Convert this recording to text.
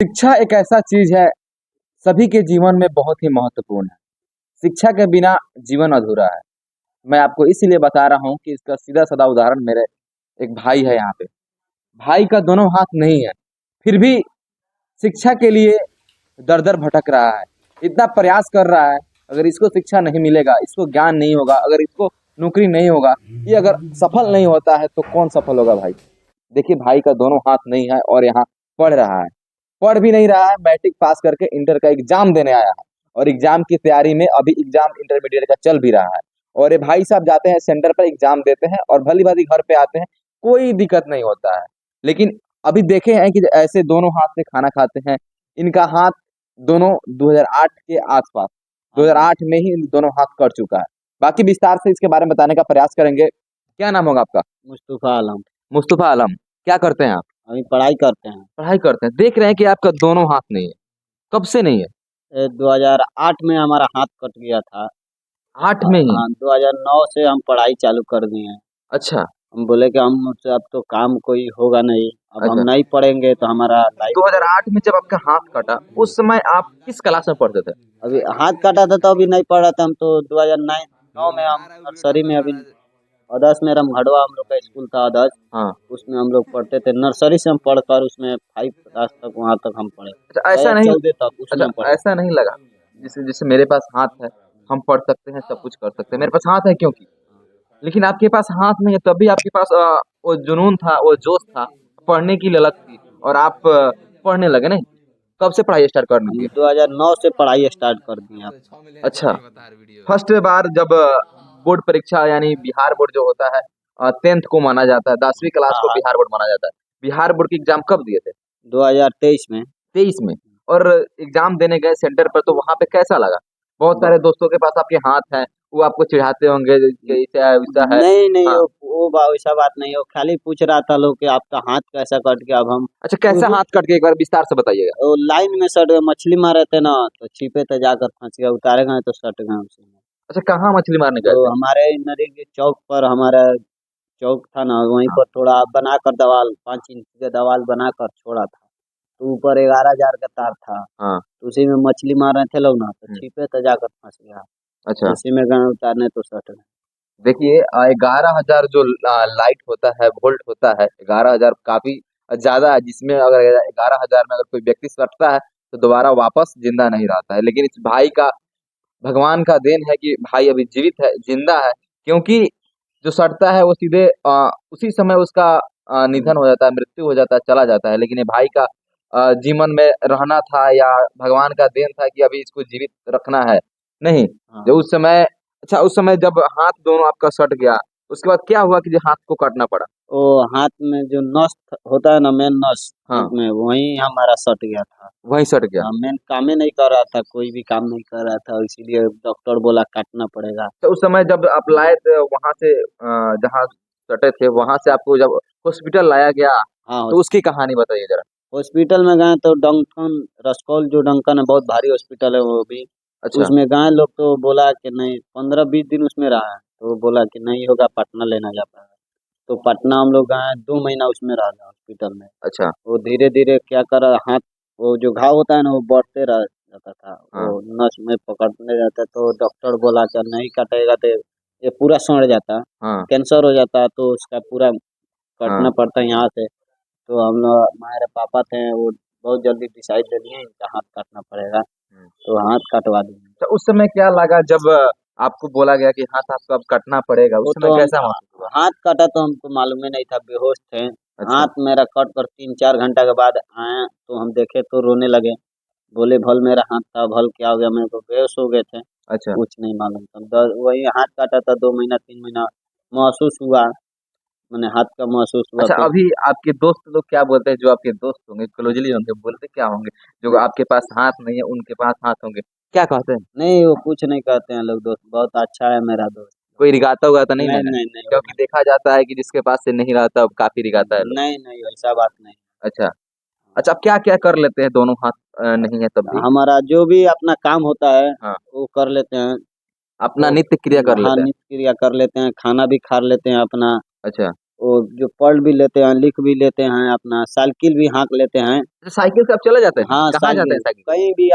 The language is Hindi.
शिक्षा एक ऐसा चीज है, सभी के जीवन में बहुत ही महत्वपूर्ण है। शिक्षा के बिना जीवन अधूरा है। मैं आपको इसीलिए बता रहा हूँ कि इसका सीधा-साधा उदाहरण मेरे एक भाई है यहाँ पे। भाई का दोनों हाथ नहीं है, फिर भी शिक्षा के लिए दर-दर भटक रहा है। इतना प्रयास कर रहा है, अगर इसको शिक्षा नहीं मिलेगा, इसको ज्ञान नहीं होगा, अगर इसको नौकरी नहीं होगा, ये अगर सफल नहीं होता है तो कौन सफल होगा भाई? देखिए भाई का दोनों हाथ नहीं है और यहाँ पढ़ रहा है। पढ़ भी नहीं रहा है, मैट्रिक पास करके इंटर का एग्जाम देने आया है और एग्जाम की तैयारी में अभी एग्जाम इंटरमीडिएट का चल भी रहा है। और ये भाई साहब जाते हैं सेंटर पर एग्जाम देते हैं और भली-भांति घर पे आते हैं, कोई दिक्कत नहीं होता है। लेकिन अभी देखे हैं कि ऐसे दोनों हाथ से खाना खाते हैं, इनका हाथ दोनों 2008 के आस-पास, 2008 में ही इन दोनों हाथ कट चुका है। बाकी विस्तार से इसके बारे में बताने का प्रयास करेंगे। क्या नाम होगा आपका? मुस्तफ़ा आलम। मुस्तफ़ा आलम। क्या करते हैं आप? अभी पढ़ाई करते हैं। पढ़ाई करते हैं। देख रहे हैं कि आपका दोनों हाथ नहीं है। कब से नहीं है? 2008 में हमारा हाथ कट गया था। 8 में ही? हाँ, 2009 से हम पढ़ाई चालू कर दिए हैं। अच्छा, हम बोले कि हम मुझसे अब तो काम कोई होगा नहीं, अब हम अच्छा। नहीं पढ़ेंगे तो हमारा लाइफ 2008 में जब आपका हाथ कटा, उस समय आप किस क्लास में पढ़ते थे? अभी हाथ कटा था तो अभी नहीं पढ़ रहा था। हम तो 2009 में हम नर्सरी में अभी आदर्श में रमघड़वा हम लोग का स्कूल था आदर्श, हाँ। उसमें हम लोग पढ़ते थे। नर्सरी से हम पढ़कर उसमें 5 क्लास तक वहाँ तक हम पढ़े। अच्छा ऐसा नहीं 14 तक उसमें हम पढ़े। ऐसा नहीं लगा, जैसे जैसे मेरे पास हाथ है, हम पढ़ सकते हैं, सब कुछ कर सकते हैं। मेरे पास हाथ है क्योंकि लेकिन आपके पास हाथ नहीं है तब भी आपके पास वो जुनून था, वो जोश था, पढ़ने की ललक थी और आप पढ़ने लगे नहीं? कब से पढ़ाई स्टार्ट करने हम लगे? 2009 से पढ़ाई स्टार्ट कर दिए आप। अच्छा, फर्स्ट बार जब बोर्ड परीक्षा यानी बिहार बोर्ड जो होता है 10th को माना जाता है, 10वीं क्लास हाँ, को हाँ, बिहार बोर्ड माना जाता है। बिहार बोर्ड की एग्ज़ाम कब दिए थे? 2023 में। 23 में। और एग्ज़ाम देने गए सेंटर पर तो वहाँ पे कैसा लगा? बहुत सारे दोस्तों के पास आपके हाथ हैं, वो आपको चिढ़ाते होंगे कि ऐसा है, वैसा है। नहीं, नहीं, हाँ, वैसा बात नहीं है, वो खाली पूछ रहा था लोग कि आपका हाथ कैसा कट गया? अब हम अच्छा कैसा वो हाथ कट गया एक बार विस्तार से बताइएगा? वो लाइन में सट गए, मछली मार रहे थे ना, तो छिपे थे जाकर फँस गए, उतारे गए तो सट गए उसी में। अच्छा कहाँ मछली मारने गए तो थे? हमारे नदी के चौक पर हमारा चौक था ना, वहीं हाँ, पर थोड़ा बनाकर दीवाल 5 इंच का दीवाल बनाकर छोड़ा था। तो ऊपर 11,000 का तार था, हाँ। तो उसी में मछली मार रहे थे लोग ना, तो हुँ, छिपे थे जाकर फँस गया। अच्छा। उसी में गए उतारने तो सट गए। देखिए 11,000 जो लाइट होता है, वोल्ट होता है, 11,000 काफ़ी ज़्यादा है, जिसमें अगर 11,000 में अगर कोई व्यक्ति सटता है, तो दोबारा वापस ज़िंदा नहीं रहता है। लेकिन इस भाई का भगवान का देन है कि भाई अभी जीवित है, ज़िंदा है, क्योंकि जो सटता है वो सीधे उसी समय उसका निधन हो जाता है, मृत्यु हो जाता है, चला जाता है। लेकिन ये भाई का जीवन में रहना था या भगवान का देन था कि अभी इसको जीवित रखना है। नहीं, हाँ। जो उस समय अच्छा उस समय जब हाथ दोनों आपका सट गया, उसके बाद क्या हुआ कि जो हाथ को काटना पड़ा? वो हाथ में जो नस होता है ना, मेन नस हाँ, हाथ में, वहीं हमारा सट गया था। वहीं सट गया। हाँ, मेन काम ही नहीं कर रहा था, कोई भी काम नहीं कर रहा था, इसीलिए डॉक्टर बोला काटना पड़ेगा। तो उस समय जब आप लाए थे वहाँ से जहाँ सटे थे, वहाँ से आपको जब हॉस्पिटल लाया गया, हाँ, तो उसकी कहानी बताइए ज़रा? हॉस्पिटल में गए तो डंकन रसकौल जो डंकन है, बहुत भारी हॉस्पिटल है वो भी। अच्छा, उसमें गए लोग तो बोला कि नहीं, 15-20 दिन उसमें रहा है, तो वो बोला कि नहीं होगा, पटना लेना जाता है। तो पटना हम लोग गए, 2 महीना उसमें रहा हॉस्पिटल में। अच्छा, वो धीरे-धीरे क्या करा, हाथ वो जो घाव होता है ना, वो बढ़ते रह जाता था, हाँ, वो नस में पकड़ने जाता, तो डॉक्टर बोला कि नहीं कटेगा तो ये पूरा सड़ जाता, हाँ, कैंसर हो जाता, तो उसका पूरा हाँ। कटना पड़ता है यहाँ से। तो हम लोग, हमारे पापा थे, वो बहुत जल्दी डिसाइड ले लिए इनका हाथ काटना पड़ेगा, हुँ। तो हाथ कटवा दिए। तो उस समय क्या लगा जब आपको बोला गया कि हाथ आपको अब काटना पड़ेगा, वो उस समय तो हम कैसा महसूस हुआ? हाथ काटा तो हमको मालूम ही नहीं था, बेहोश थे। अच्छा, हाथ मेरा कट कर 3-4 घंटा के बाद आए तो हम देखे तो रोने लगे। बोले भल मेरा हाथ था, भल क्या हो गया? मेरे को बेहोश हो गए थे, अच्छा। कुछ नहीं मालूम था। वही हाथ काटा था, 2 महीना 3 महीना महसूस हुआ, मैंने हाथ का महसूस हुआ अच्छा फिर। अभी आपके दोस्त लोग क्या बोलते हैं जो आपके दोस्त होंगे, क्लोज़ली होंगे, बोलते क्या होंगे? जो आपके पास हाथ नहीं है, उनके पास हाथ होंगे, क्या कहते हैं? नहीं, वो कुछ नहीं कहते हैं लोग, दोस्त बहुत अच्छा है मेरा दोस्त। कोई रिगाता-उगाता नहीं ना नहीं, है? नहीं, नहीं, वो क्योंकि देखा जाता है कि जिसके पास से नहीं रहता, वो काफ़ी रिगाता है लोग। नहीं, नहीं, वैसा बात नहीं। अच्छा, अच्छा आप क्या-क्या कर लेते हैं दोनों हाथ नहीं है तब भी? हमारा जो भी अपना काम होता है, हाँ, वो कर लेते हैं। अपना तो नित्य क्रिया कर हाँ, लेते हैं। नित्य क्रिया कर लेते हैं, खाना भी खा लेते हैं अपना। अच्छा, वो जो पढ़ भी लेते हैं, लिख भी लेते हैं, अपना साइकिल भी हाँक लेते हैं। तो साइकिल से आप चले जाते हैं? हाँ, कहाँ जाते हैं साइकिल साइकिल से? कहीं भी